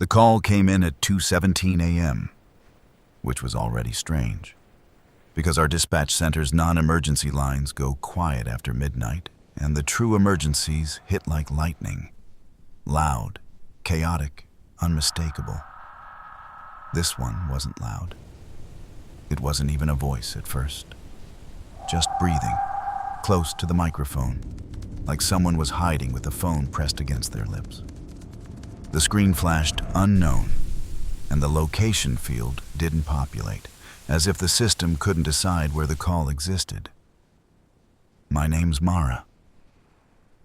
The call came in at 2:17 a.m., which was already strange, because our dispatch center's non-emergency lines go quiet after midnight, and the true emergencies hit like lightning. Loud, chaotic, unmistakable. This one wasn't loud. It wasn't even a voice at first. Just breathing, close to the microphone, like someone was hiding with the phone pressed against their lips. The screen flashed unknown, and the location field didn't populate, as if the system couldn't decide where the call existed. My name's Mara.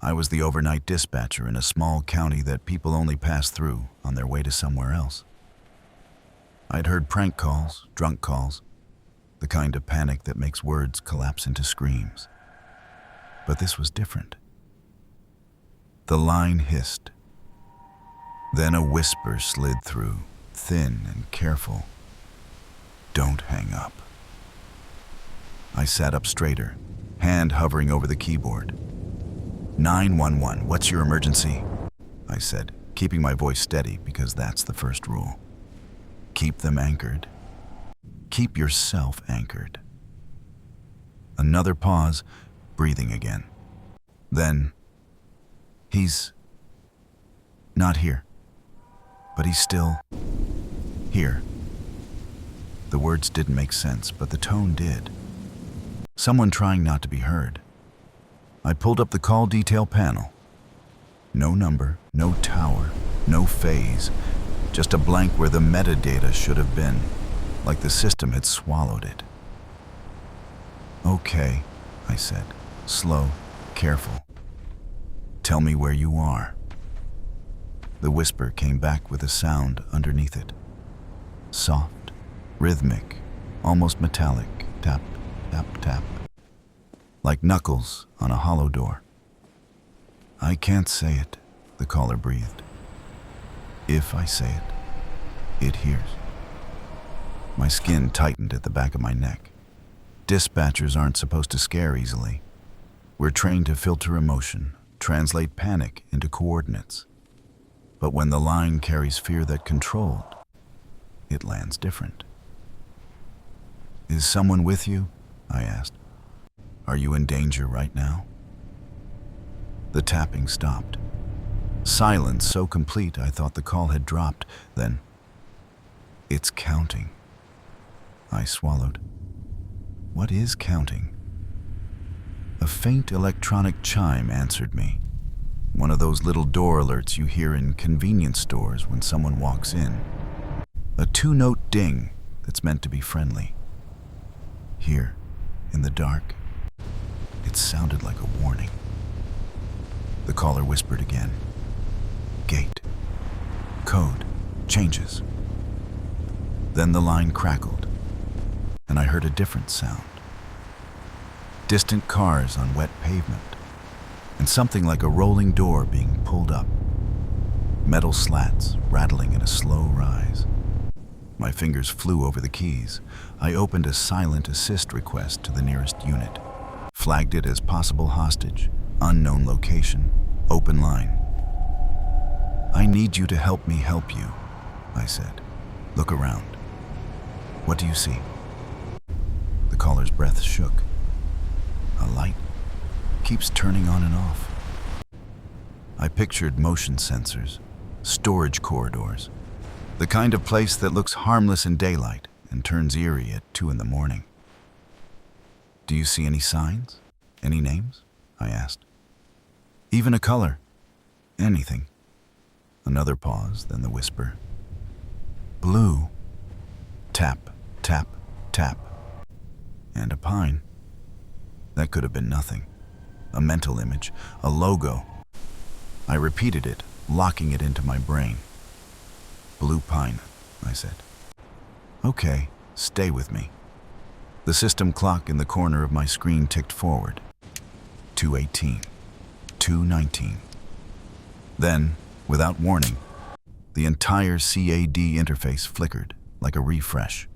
I was the overnight dispatcher in a small county that people only pass through on their way to somewhere else. I'd heard prank calls, drunk calls, the kind of panic that makes words collapse into screams. But this was different. The line hissed. Then a whisper slid through, thin and careful. "Don't hang up." I sat up straighter, hand hovering over the keyboard. 911, what's your emergency? I said, keeping my voice steady because that's the first rule. Keep them anchored. Keep yourself anchored. Another pause, breathing again. Then, he's not here, but he's still here. The words didn't make sense, but the tone did. Someone trying not to be heard. I pulled up the call detail panel. No number, no tower, no phase, just a blank where the metadata should have been, like the system had swallowed it. "Okay," I said, slow, careful. "Tell me where you are." The whisper came back with a sound underneath it. Soft, rhythmic, almost metallic, tap, tap, tap. Like knuckles on a hollow door. "I can't say it," the caller breathed. "If I say it, it hears." My skin tightened at the back of my neck. Dispatchers aren't supposed to scare easily. We're trained to filter emotion, translate panic into coordinates. But when the line carries fear that controlled, it lands different. "Is someone with you?" I asked. "Are you in danger right now?" The tapping stopped. Silence so complete I thought the call had dropped. Then, "It's counting." I swallowed. What is counting? A faint electronic chime answered me. One of those little door alerts you hear in convenience stores when someone walks in. A 2-note ding that's meant to be friendly. Here, in the dark, it sounded like a warning. The caller whispered again. "Gate. Code. Changes." Then the line crackled, and I heard a different sound. Distant cars on wet pavement, and something like a rolling door being pulled up. Metal slats rattling in a slow rise. My fingers flew over the keys. I opened a silent assist request to the nearest unit. Flagged it as possible hostage, unknown location, open line. "I need you to help me help you," I said. "Look around. What do you see?" The caller's breath shook. A light keeps turning on and off. I pictured motion sensors, storage corridors, the kind of place that looks harmless in daylight and turns eerie at 2 a.m. "Do you see any signs? Any names?" I asked. "Even a color? Anything?" Another pause, then the whisper. "Blue." Tap, tap, tap. And a pine. That could have been nothing. A mental image, a logo. I repeated it, locking it into my brain. "Blue pine," I said. "Okay, stay with me." The system clock in the corner of my screen ticked forward. 2:18, 2:19. Then, without warning, the entire CAD interface flickered like a refresh.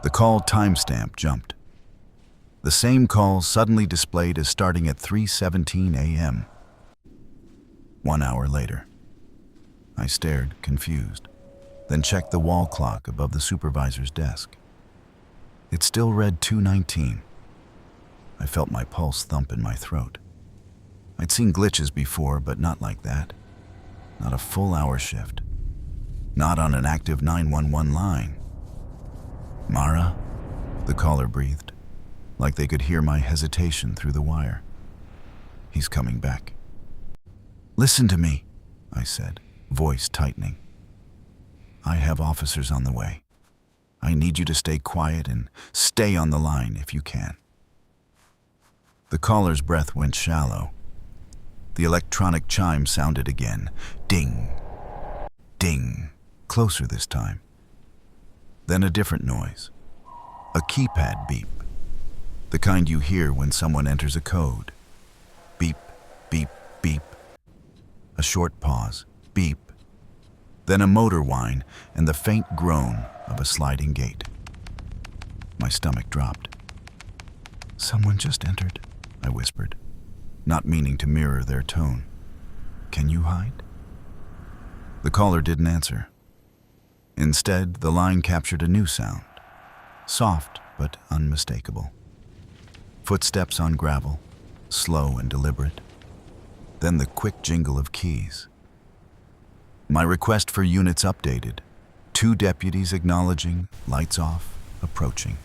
The call timestamp jumped. The same call suddenly displayed as starting at 3:17 a.m. 1 hour later. I stared, confused, then checked the wall clock above the supervisor's desk. It still read 2:19. I felt my pulse thump in my throat. I'd seen glitches before, but not like that. Not a full hour shift. Not on an active 911 line. "Mara?" the caller breathed, like they could hear my hesitation through the wire. "He's coming back." "Listen to me," I said, voice tightening. "I have officers on the way. I need you to stay quiet and stay on the line if you can." The caller's breath went shallow. The electronic chime sounded again. Ding, ding, closer this time. Then a different noise. A keypad beep. The kind you hear when someone enters a code. Beep, beep, beep. A short pause. Beep. Then a motor whine and the faint groan of a sliding gate. My stomach dropped. "Someone just entered," I whispered, not meaning to mirror their tone. "Can you hide?" The caller didn't answer. Instead, the line captured a new sound, soft but unmistakable. Footsteps on gravel, slow and deliberate. Then the quick jingle of keys. My request for units updated. 2 deputies acknowledging, lights off, approaching.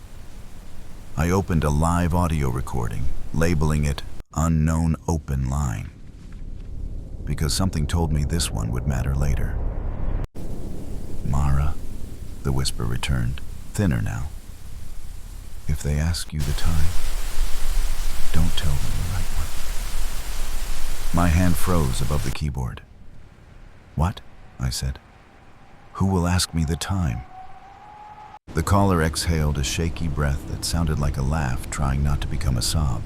I opened a live audio recording, labeling it Unknown Open Line, because something told me this one would matter later. "Mara," the whisper returned, thinner now. "If they ask you the time, don't tell them the right one." My hand froze above the keyboard. "What?" I said. "Who will ask me the time?" The caller exhaled a shaky breath that sounded like a laugh trying not to become a sob.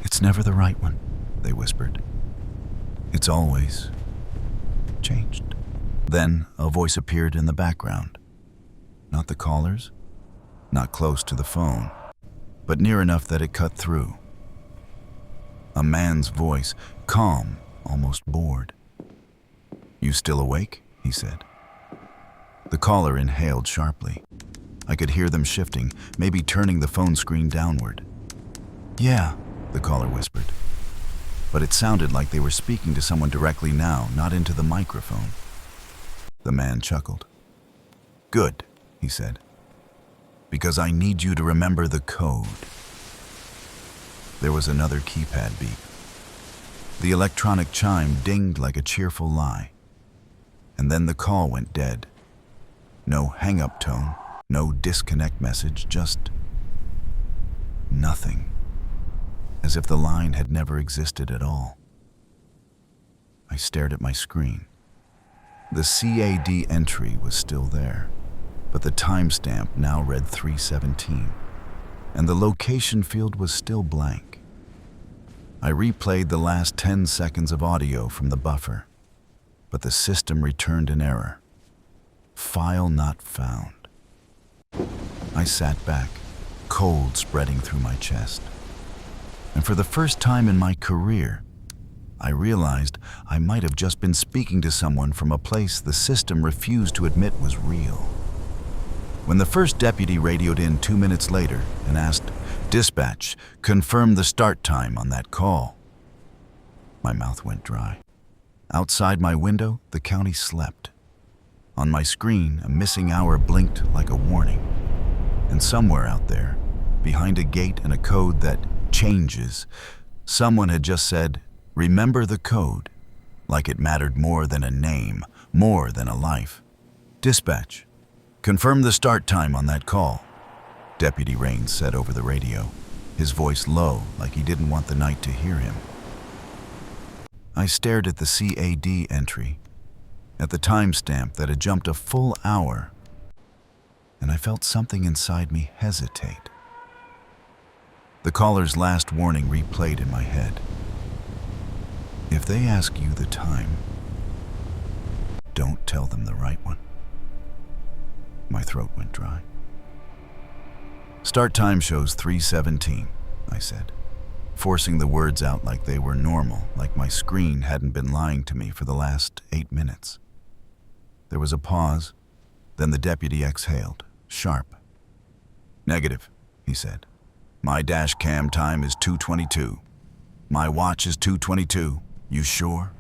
"It's never the right one," they whispered. "It's always changed." Then a voice appeared in the background. Not the caller's, not close to the phone, but near enough that it cut through. A man's voice, calm, almost bored. "You still awake?" he said. The caller inhaled sharply. I could hear them shifting, maybe turning the phone screen downward. "Yeah," the caller whispered. But it sounded like they were speaking to someone directly now, not into the microphone. The man chuckled. "Good," he said, "because I need you to remember the code." There was another keypad beep. The electronic chime dinged like a cheerful lie. And then the call went dead. No hang-up tone, no disconnect message, just nothing. As if the line had never existed at all. I stared at my screen. The CAD entry was still there, but the timestamp now read 3:17, and the location field was still blank. I replayed the last 10 seconds of audio from the buffer, but the system returned an error. File not found. I sat back, cold spreading through my chest. And for the first time in my career, I realized I might have just been speaking to someone from a place the system refused to admit was real. When the first deputy radioed in 2 minutes later and asked, "Dispatch, confirm the start time on that call," my mouth went dry. Outside my window, the county slept. On my screen, a missing hour blinked like a warning. And somewhere out there, behind a gate and a code that changes, someone had just said, "Remember the code," like it mattered more than a name, more than a life. "Dispatch, confirm the start time on that call," Deputy Raines said over the radio, his voice low like he didn't want the night to hear him. I stared at the CAD entry, at the timestamp that had jumped a full hour, and I felt something inside me hesitate. The caller's last warning replayed in my head. "If they ask you the time, don't tell them the right one." My throat went dry. "Start time shows 3:17, I said. forcing the words out like they were normal, like my screen hadn't been lying to me for the last 8 minutes. There was a pause, then the deputy exhaled, sharp. "Negative," he said. "My dash cam time is 2:22. My watch is 2:22. You sure?"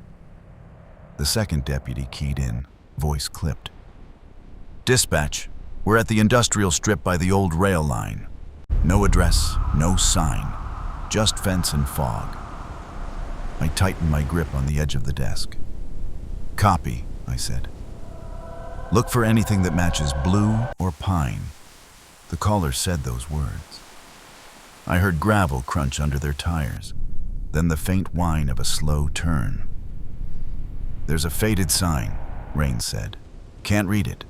The second deputy keyed in, voice clipped. "Dispatch, we're at the industrial strip by the old rail line. No address, no sign, just fence and fog." I tightened my grip on the edge of the desk. "Copy," I said. "Look for anything that matches blue or pine." The caller said those words. I heard gravel crunch under their tires, then the faint whine of a slow turn. "There's a faded sign," Rain said. "Can't read it.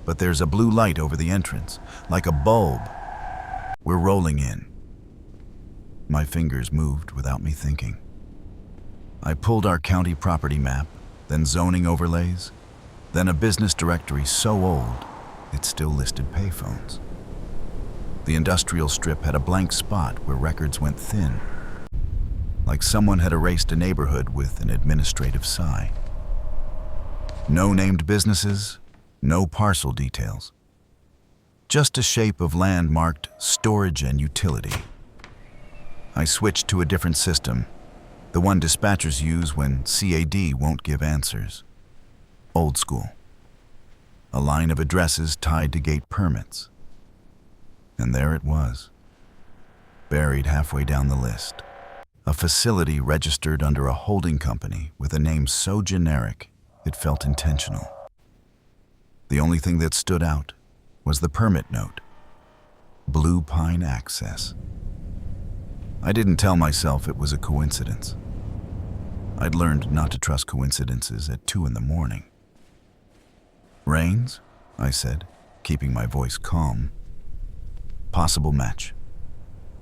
But there's a blue light over the entrance, like a bulb. We're rolling in." My fingers moved without me thinking. I pulled our county property map, then zoning overlays, then a business directory so old it still listed payphones. The industrial strip had a blank spot where records went thin, like someone had erased a neighborhood with an administrative sigh. No named businesses, no parcel details. Just a shape of land marked storage and utility. I switched to a different system, the one dispatchers use when CAD won't give answers. Old school. A line of addresses tied to gate permits. And there it was, buried halfway down the list. A facility registered under a holding company with a name so generic it felt intentional. The only thing that stood out was the permit note. Blue Pine Access. I didn't tell myself it was a coincidence. I'd learned not to trust coincidences at 2 a.m. "Rains?" I said, keeping my voice calm. "Possible match.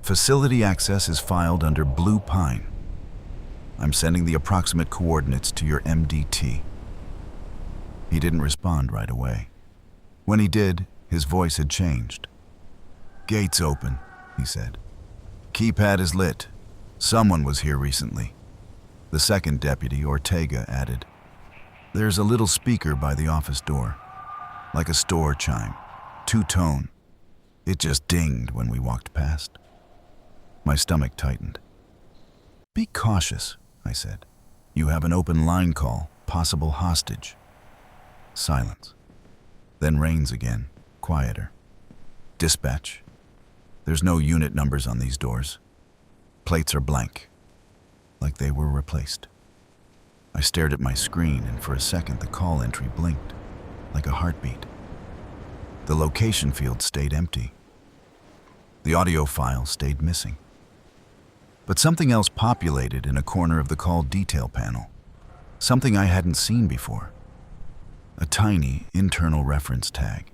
Facility access is filed under Blue Pine. I'm sending the approximate coordinates to your MDT." He didn't respond right away. When he did, his voice had changed. "Gate's open," he said. "Keypad is lit. Someone was here recently." The second deputy, Ortega, added, "There's a little speaker by the office door, like a store chime, two-tone. It just dinged when we walked past." My stomach tightened. "Be cautious," I said. "You have an open line call, possible hostage." Silence. Then Rains again, quieter. "Dispatch. There's no unit numbers on these doors. Plates are blank, like they were replaced." I stared at my screen, and for a second the call entry blinked, like a heartbeat. The location field stayed empty. The audio file stayed missing. But something else populated in a corner of the call detail panel, something I hadn't seen before. A tiny internal reference tag.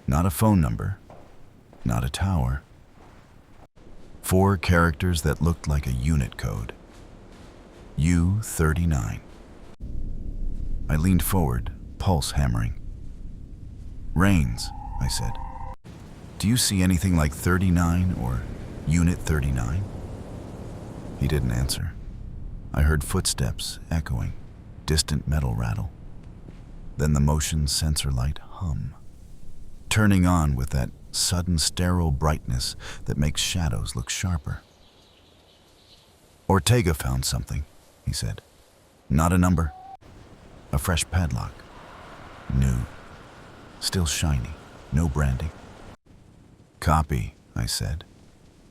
Not a phone number, not a tower. 4 characters that looked like a unit code. U39. I leaned forward, pulse hammering. "Rains," I said. "Do you see anything like 39 or Unit 39? He didn't answer. I heard footsteps echoing, distant metal rattle. Then the motion sensor light hum, turning on with that sudden sterile brightness that makes shadows look sharper. "Ortega found something," he said. "Not a number. A fresh padlock. New. Still shiny. No branding." "Copy," I said,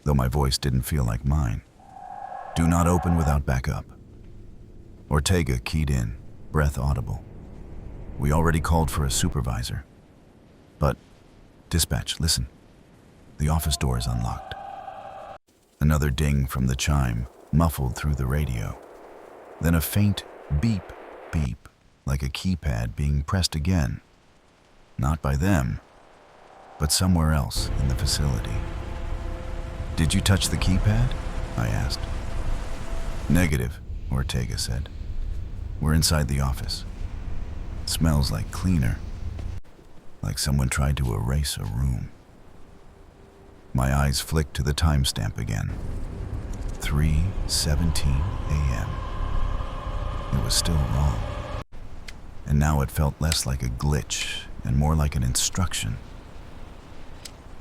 though my voice didn't feel like mine. "Do not open without backup." Ortega keyed in, breath audible. "We already called for a supervisor. But, dispatch, listen. The office door is unlocked." Another ding from the chime, muffled through the radio. Then a faint beep, beep, like a keypad being pressed again. Not by them, but somewhere else in the facility. "Did you touch the keypad?" I asked. "Negative," Ortega said. "We're inside the office. It smells like cleaner, like someone tried to erase a room." My eyes flicked to the timestamp again. 3:17 a.m. It was still wrong. And now it felt less like a glitch and more like an instruction.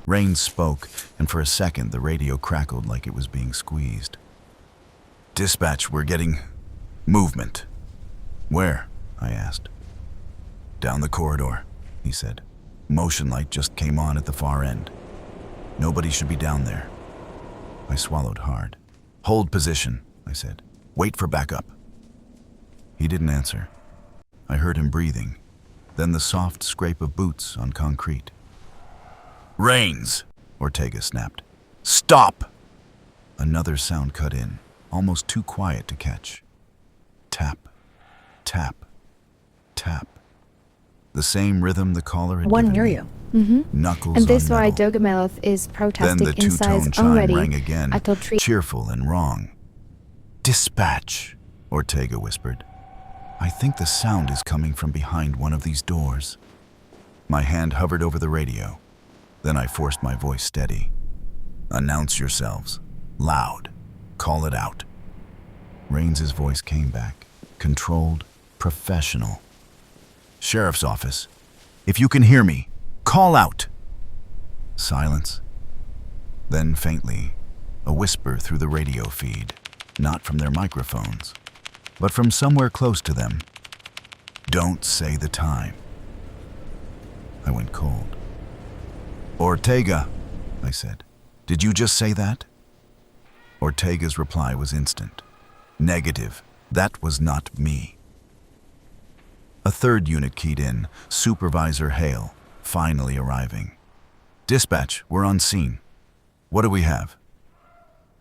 Rain spoke, and for a second the radio crackled like it was being squeezed. "Dispatch, we're getting movement." "Where?" I asked. "Down the corridor," he said. "Motion light just came on at the far end. Nobody should be down there." I swallowed hard. "Hold position," I said. "Wait for backup." He didn't answer. I heard him breathing, then the soft scrape of boots on concrete. "Rains!" Ortega snapped. "Stop!" Another sound cut in, almost too quiet to catch. Tap, tap, tap. The same rhythm the caller had One given near me. you. Mm-hmm. Knuckles And this on why metal. Dogamelth is Then protesting the in size two-tone chime already. rang again, I told Tree. cheerful and wrong. "Dispatch," Ortega whispered. "I think the sound is coming from behind one of these doors." My hand hovered over the radio. Then I forced my voice steady. "Announce yourselves. Loud. Call it out." Rains's voice came back, controlled, professional. "Sheriff's office. If you can hear me, call out." Silence. Then faintly, a whisper through the radio feed, not from their microphones, but from somewhere close to them. "Don't say the time." I went cold. "Ortega," I said. "Did you just say that?" Ortega's reply was instant. "Negative. That was not me." A third unit keyed in, Supervisor Hale, finally arriving. "Dispatch, we're on scene. What do we have?"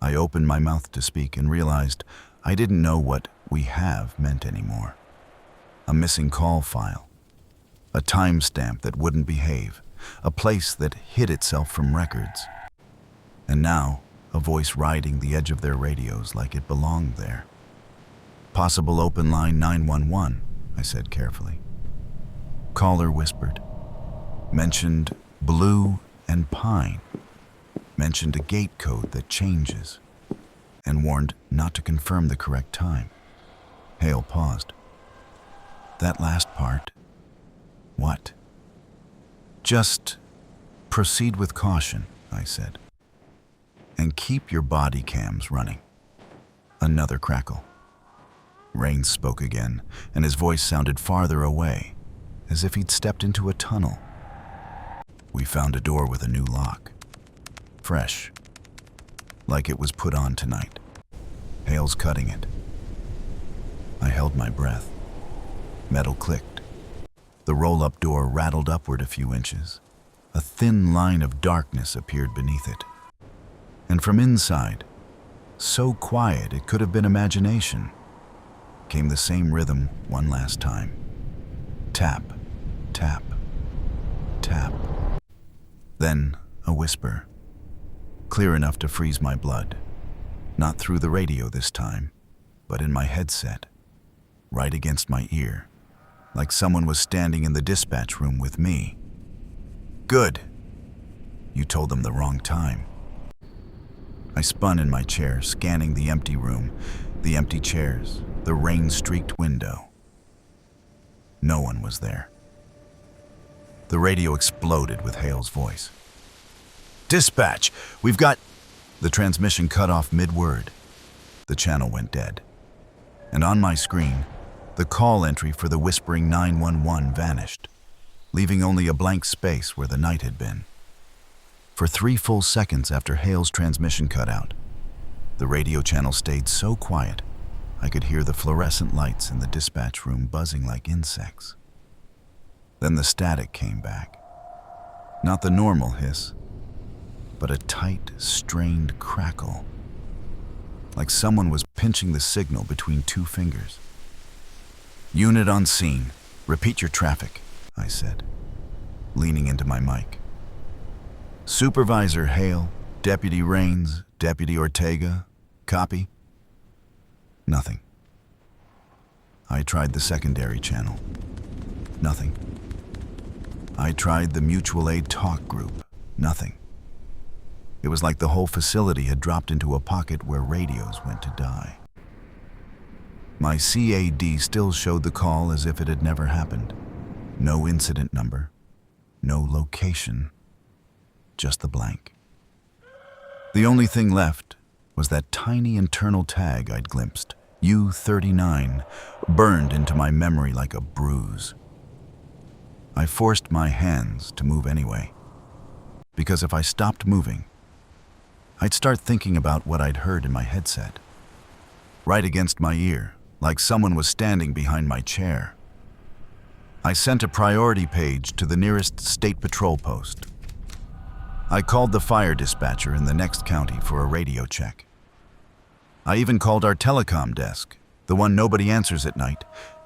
I opened my mouth to speak and realized I didn't know what "we have" meant anymore. A missing call file. A timestamp that wouldn't behave. A place that hid itself from records. And now, a voice riding the edge of their radios like it belonged there. "Possible open line 911, I said carefully. Caller whispered. Mentioned blue and pine. Mentioned a gate code that changes. And warned not to confirm the correct time. Hale paused. "That last part? What?" "Just proceed with caution," I said. "And keep your body cams running." Another crackle. Rain spoke again, and his voice sounded farther away, as if he'd stepped into a tunnel. "We found a door with a new lock. Fresh. Like it was put on tonight. Hale's cutting it." I held my breath. Metal clicked. The roll-up door rattled upward a few inches. A thin line of darkness appeared beneath it. And from inside, so quiet it could have been imagination, came the same rhythm one last time. Tap, tap, tap. Then a whisper, clear enough to freeze my blood. Not through the radio this time, but in my headset, right against my ear, like someone was standing in the dispatch room with me. "Good. You told them the wrong time." I spun in my chair, scanning the empty room, the empty chairs, the rain-streaked window. No one was there. The radio exploded with Hale's voice. "Dispatch, we've got..." The transmission cut off mid-word. The channel went dead. And on my screen, the call entry for the whispering 911 vanished, leaving only a blank space where the night had been. For 3 full seconds after Hale's transmission cut out, the radio channel stayed so quiet I could hear the fluorescent lights in the dispatch room buzzing like insects. Then the static came back. Not the normal hiss, but a tight, strained crackle, like someone was pinching the signal between 2 fingers. "Unit on scene. Repeat your traffic," I said, leaning into my mic. "Supervisor Hale, Deputy Rains, Deputy Ortega, copy?" Nothing. I tried the secondary channel. Nothing. I tried the mutual aid talk group. Nothing. It was like the whole facility had dropped into a pocket where radios went to die. My CAD still showed the call as if it had never happened. No incident number, no location, just the blank. The only thing left was that tiny internal tag I'd glimpsed, U39, burned into my memory like a bruise. I forced my hands to move anyway, because if I stopped moving, I'd start thinking about what I'd heard in my headset, right against my ear, like someone was standing behind my chair. I sent a priority page to the nearest state patrol post. I called the fire dispatcher in the next county for a radio check. I even called our telecom desk, the one nobody answers at night,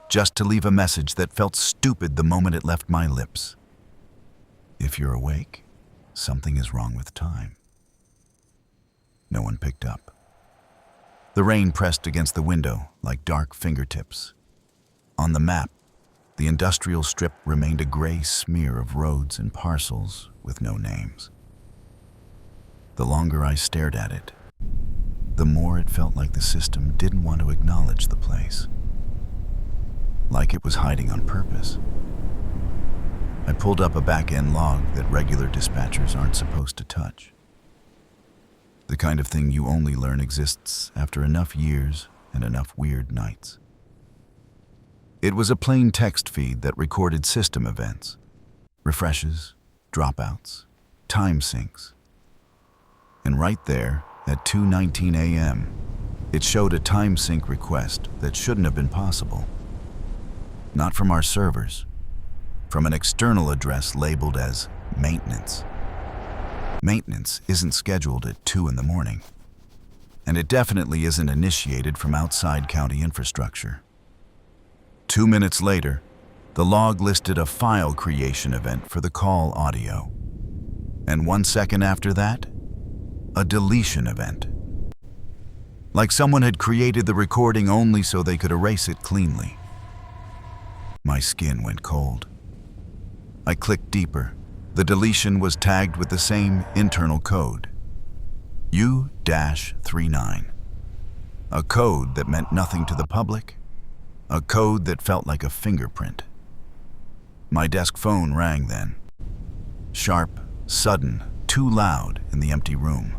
just to leave a message that felt stupid the moment it left my lips. If you're awake, something is wrong with time. No one picked up. The rain pressed against the window like dark fingertips. On the map, the industrial strip remained a gray smear of roads and parcels with no names. The longer I stared at it, the more it felt like the system didn't want to acknowledge the place. Like it was hiding on purpose. I pulled up a back-end log that regular dispatchers aren't supposed to touch. The kind of thing you only learn exists after enough years and enough weird nights. It was a plain text feed that recorded system events, refreshes, dropouts, time sinks. And right there, at 2:19 a.m., it showed a time sync request that shouldn't have been possible. Not from our servers, from an external address labeled as maintenance. Maintenance isn't scheduled at 2 in the morning, and it definitely isn't initiated from outside county infrastructure. 2 minutes later, the log listed a file creation event for the call audio. And 1 second after that, a deletion event. Like someone had created the recording only so they could erase it cleanly. My skin went cold. I clicked deeper. The deletion was tagged with the same internal code, U-39. A code that meant nothing to the public, a code that felt like a fingerprint. My desk phone rang then. Sharp, sudden, too loud in the empty room.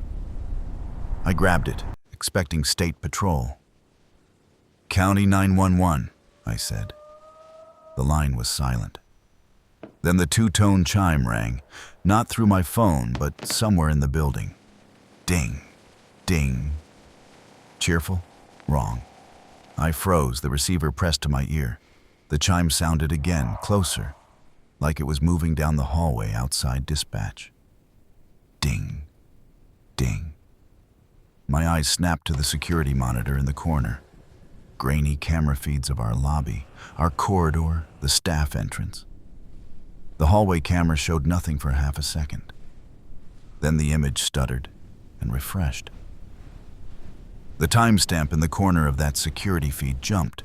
I grabbed it, expecting state patrol. "County 911, I said. The line was silent. Then the two-tone chime rang, not through my phone, but somewhere in the building. Ding, ding. Cheerful? Wrong. I froze, the receiver pressed to my ear. The chime sounded again, closer, like it was moving down the hallway outside dispatch. Ding, ding. My eyes snapped to the security monitor in the corner. Grainy camera feeds of our lobby, our corridor, the staff entrance. The hallway camera showed nothing for half a second. Then the image stuttered and refreshed. The timestamp in the corner of that security feed jumped,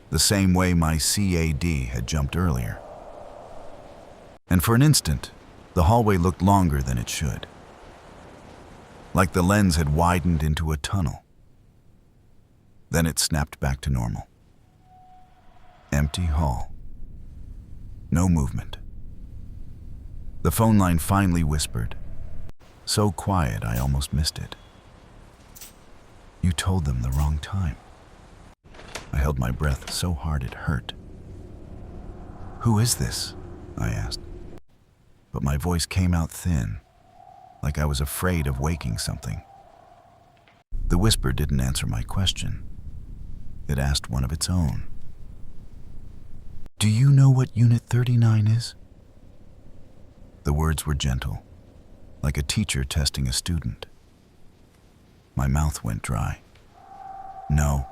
the same way my CAD had jumped earlier. And for an instant, the hallway looked longer than it should, like the lens had widened into a tunnel. Then it snapped back to normal. Empty hall. No movement. The phone line finally whispered, so quiet I almost missed it. "You told them the wrong time." I held my breath so hard it hurt. "Who is this?" I asked. But my voice came out thin, like I was afraid of waking something. The whisper didn't answer my question. It asked one of its own. "Do you know what Unit 39 is?" The words were gentle, like a teacher testing a student. My mouth went dry. "No,"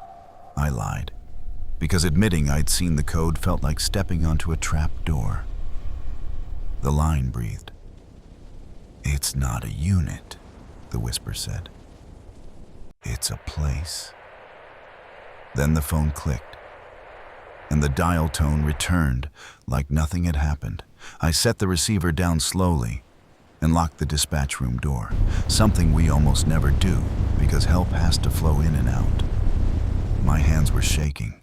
I lied, because admitting I'd seen the code felt like stepping onto a trap door. The line breathed. "It's not a unit," the whisper said. "It's a place." Then the phone clicked, and the dial tone returned like nothing had happened. I set the receiver down slowly, and locked the dispatch room door, something we almost never do because help has to flow in and out. My hands were shaking.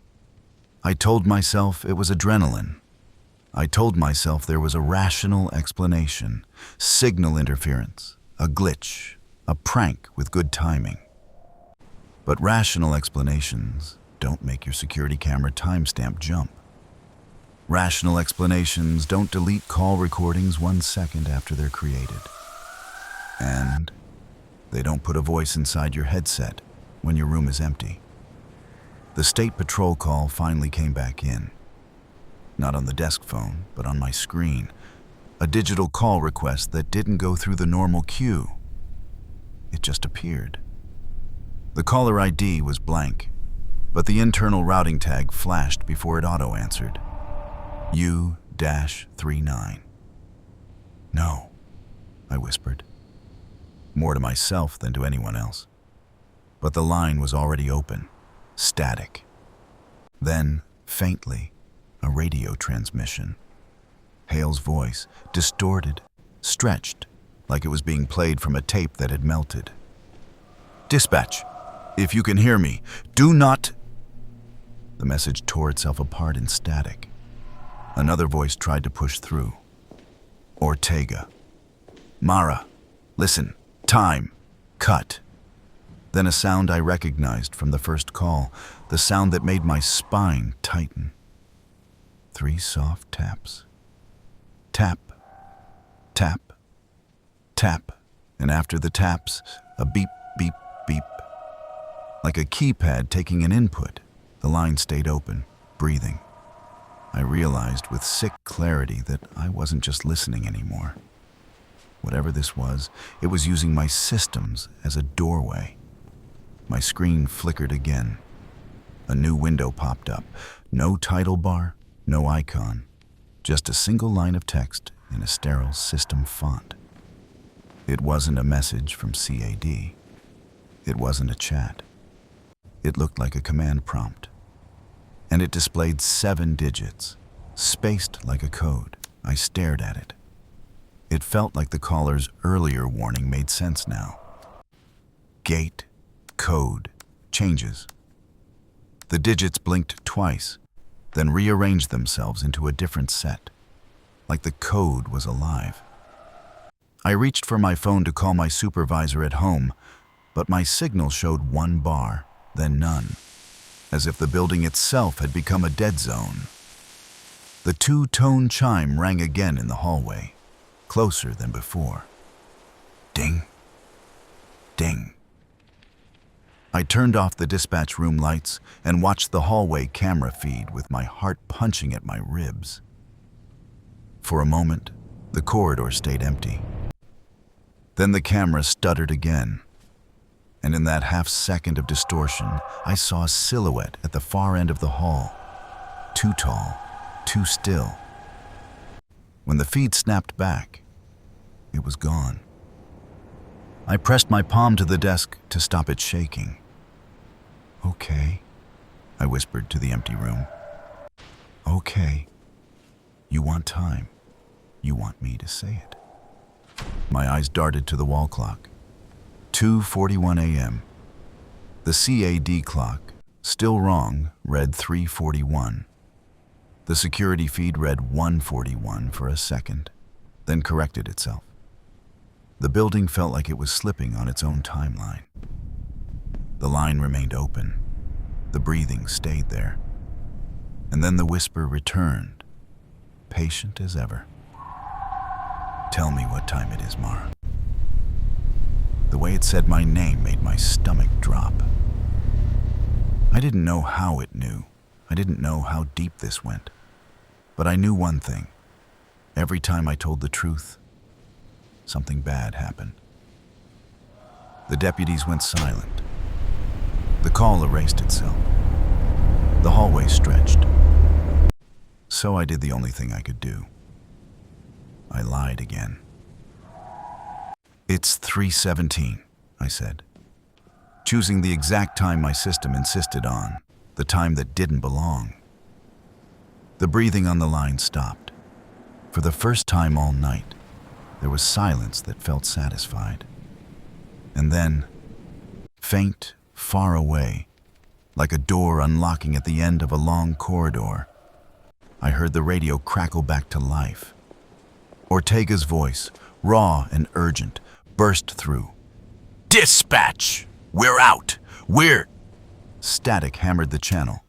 I told myself it was adrenaline. I told myself there was a rational explanation, signal interference, a glitch, a prank with good timing. But rational explanations don't make your security camera timestamp jump. Rational explanations don't delete call recordings 1 second after they're created. And they don't put a voice inside your headset when your room is empty. The state patrol call finally came back in. Not on the desk phone, but on my screen. A digital call request that didn't go through the normal queue. It just appeared. The caller ID was blank, but the internal routing tag flashed before it auto-answered. U-39. No, I whispered. More to myself than to anyone else. But the line was already open, static. Then, faintly, a radio transmission. Hale's voice, distorted, stretched, like it was being played from a tape that had melted. Dispatch, if you can hear me, do not... The message tore itself apart in static. Another voice tried to push through. Ortega. Mara, listen, time, cut. Then a sound I recognized from the first call, the sound that made my spine tighten. 3 soft taps. Tap, tap, tap, and after the taps, a beep, beep, beep. Like a keypad taking an input, the line stayed open, breathing. I realized with sick clarity that I wasn't just listening anymore. Whatever this was, it was using my systems as a doorway. My screen flickered again. A new window popped up. No title bar, no icon. Just a single line of text in a sterile system font. It wasn't a message from CAD. It wasn't a chat. It looked like a command prompt. And it displayed 7 digits, spaced like a code. I stared at it. It felt like the caller's earlier warning made sense now. Gate, code, changes. The digits blinked twice, then rearranged themselves into a different set, like the code was alive. I reached for my phone to call my supervisor at home, but my signal showed 1 bar, then none, as if the building itself had become a dead zone. The 2-tone chime rang again in the hallway, closer than before. Ding, ding. I turned off the dispatch room lights and watched the hallway camera feed with my heart punching at my ribs. For a moment, the corridor stayed empty. Then the camera stuttered again, and in that half-second of distortion, I saw a silhouette at the far end of the hall. Too tall, too still. When the feed snapped back, it was gone. I pressed my palm to the desk to stop it shaking. Okay, I whispered to the empty room. Okay, you want time. You want me to say it. My eyes darted to the wall clock. 2:41 a.m. The CAD clock, still wrong, read 3:41. The security feed read 1:41 for a second, then corrected itself. The building felt like it was slipping on its own timeline. The line remained open. The breathing stayed there. And then the whisper returned, patient as ever. Tell me what time it is, Mara. The way it said my name made my stomach drop. I didn't know how it knew. I didn't know how deep this went. But I knew one thing. Every time I told the truth, something bad happened. The deputies went silent. The call erased itself. The hallway stretched. So I did the only thing I could do. I lied again. It's 3:17, I said, choosing the exact time my system insisted on, the time that didn't belong. The breathing on the line stopped. For the first time all night, There was silence that felt satisfied. And then, faint, far away, like a door unlocking at the end of a long corridor, I heard the radio crackle back to life. Ortega's voice, raw and urgent, burst through. "Dispatch! We're out! We're—" Static hammered the channel,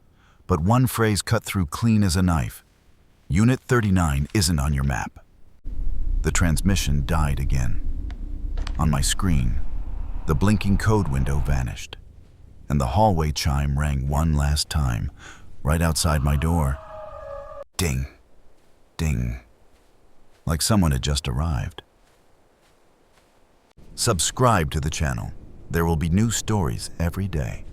but one phrase cut through clean as a knife. "Unit 39 isn't on your map." The transmission died again. On my screen, the blinking code window vanished, and the hallway chime rang one last time, right outside my door. Ding, ding, like someone had just arrived. Subscribe to the channel. There will be new stories every day.